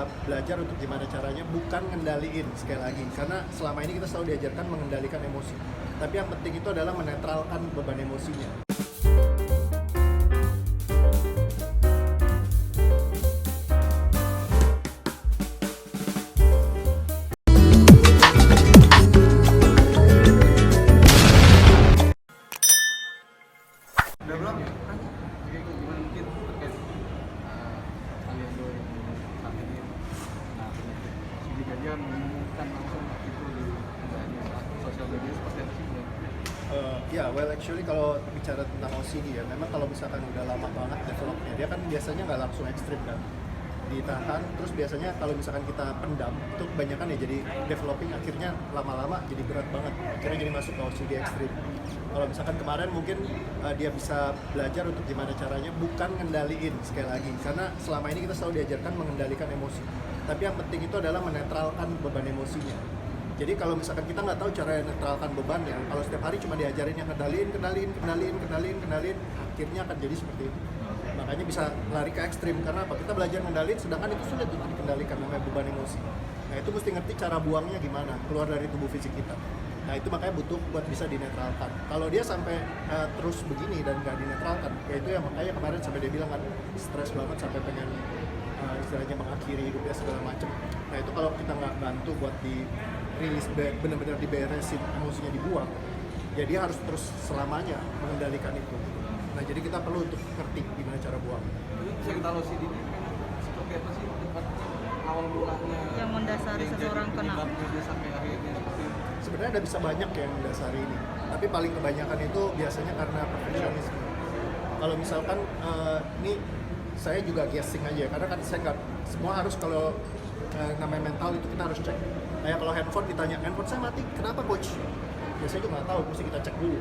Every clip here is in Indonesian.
bisa belajar untuk gimana caranya bukan ngendaliin sekali lagi, karena selama ini kita selalu diajarkan mengendalikan emosi, tapi yang penting itu adalah menetralkan beban emosinya. Udah belum? Oke, gimana mungkin terkait kalian dua yang saat ini Sidik aja mengumumkan langsung itu di sosial media seperti apa sih? Ya, well actually kalau bicara tentang OCD ya, memang kalau misalkan udah lama banget developnya, dia kan biasanya nggak langsung ekstrim kan, ditahan, terus biasanya kalau misalkan kita pendam, itu kebanyakan ya jadi developing akhirnya lama-lama jadi berat banget, akhirnya jadi masuk ke OCD ekstrim. Kalau misalkan kemarin mungkin dia bisa belajar untuk gimana caranya bukan ngendaliin sekali lagi, karena selama ini kita selalu diajarkan mengendalikan emosi, tapi yang penting itu adalah menetralkan beban emosinya. Jadi kalau misalkan kita nggak tahu cara netralkan bebannya, kalau setiap hari cuma diajarin yang kendalin, akhirnya akan jadi seperti itu. Makanya bisa lari ke ekstrim, karena apa? Kita belajar ngendalin, sedangkan itu sulit untuk dikendalikan, namanya beban emosi. Nah itu mesti ngerti cara buangnya gimana, keluar dari tubuh fisik kita. Nah itu makanya butuh buat bisa dinetralkan. Kalau dia sampai terus begini dan nggak dinetralkan, ya itu ya makanya kemarin sampai dia bilang kan stres banget sampai pengen istilahnya mengakhiri hidupnya segala macam. Nah itu kalau kita nggak bantu buat di rilis, benar-benar diberesin, emosinya dibuang, ya dia harus terus selamanya mengendalikan itu. Nah jadi kita perlu untuk ngerti gimana cara buang. Jadi bisa kita tahu sih ini seperti apa sih tempatnya awal mulanya yang mendasari seseorang kena. Dia sampai akhirnya seperti itu. Sebenarnya ada bisa banyak yang mendasari ini, tapi paling kebanyakan itu biasanya karena perfeksionisme. Kalau misalkan ini saya juga guessing aja, karena kan saya nggak semua harus, kalau namanya mental itu kita harus cek. Kayak kalau handphone ditanya, handphone saya mati, kenapa coach? Biasanya juga nggak tahu, mesti kita cek dulu,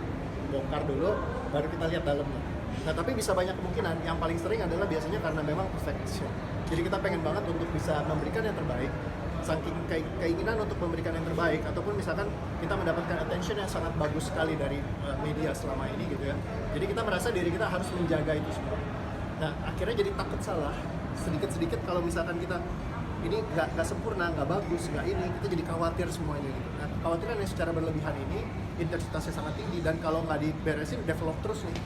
bongkar dulu, baru kita lihat dalamnya. Nah tapi bisa banyak kemungkinan, yang paling sering adalah biasanya karena memang perfection. Jadi kita pengen banget untuk bisa memberikan yang terbaik, saking keinginan untuk memberikan yang terbaik, ataupun misalkan kita mendapatkan attention yang sangat bagus sekali dari media selama ini gitu ya. Jadi kita merasa diri kita harus menjaga itu semua. Nah akhirnya jadi takut salah, sedikit-sedikit kalau misalkan kita ini nggak sempurna, nggak bagus, nggak ini, kita jadi khawatir semuanya gitu. Nah kekhawatiran yang secara berlebihan ini intensitasnya sangat tinggi, dan kalau nggak diberesin develop terus nih.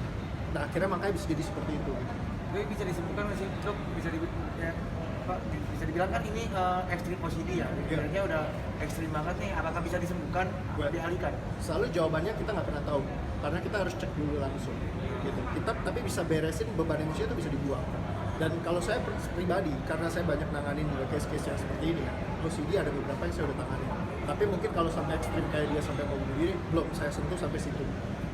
Nah akhirnya makanya bisa jadi seperti itu gitu. Jadi bisa disebutkan nggak sih, Dok? Bisa dibilang kan ini ekstrim OCD ya. Sebenarnya udah ekstrim banget nih. Apakah bisa disembuhkan atau dialihkan? Selalu jawabannya kita nggak pernah tahu, karena kita harus cek dulu langsung. Gitu. Kita tapi bisa beresin beban emosi itu bisa dibuang. Dan kalau saya pribadi, karena saya banyak nanganin juga case-case yang seperti ini, OCD ada beberapa yang saya udah tangani. Tapi mungkin kalau sampai ekstrim kayak dia sampai mau bunuh diri, belum saya sentuh sampai situ.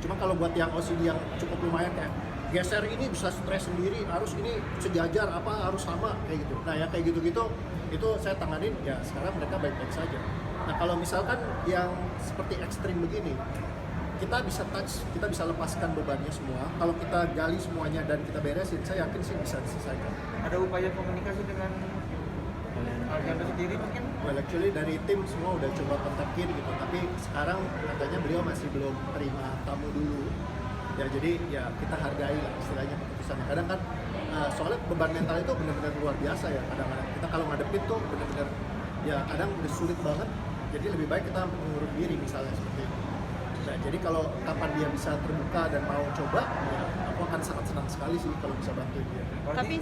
Cuma kalau buat yang OCD yang cukup lumayan kayak geser ini bisa stres sendiri, harus ini sejajar apa harus sama kayak gitu. Nah yang kayak gitu-gitu itu saya tanganin, ya sekarang mereka baik-baik saja. Nah kalau misalkan yang seperti ekstrim begini, kita bisa touch, kita bisa lepaskan bebannya semua. Kalau kita gali semuanya dan kita beresin, saya yakin sih bisa diselesaikan. Ada upaya komunikasi dengan Argando sendiri mungkin? Well actually dari tim semua udah coba kontakin gitu, tapi sekarang katanya beliau masih belum terima tamu dulu. Ya jadi ya kita hargai lah istilahnya keputusannya. Kadang kan soalnya beban mental itu benar-benar luar biasa ya. Kadang-kadang kita kalau ngadepin tuh benar-benar ya kadang udah sulit banget. Jadi lebih baik kita mengurung diri misalnya seperti itu. Nah, jadi kalau kapan dia bisa terbuka dan mau coba, ya aku akan sangat senang sekali sih kalau bisa bantuin dia. Tapi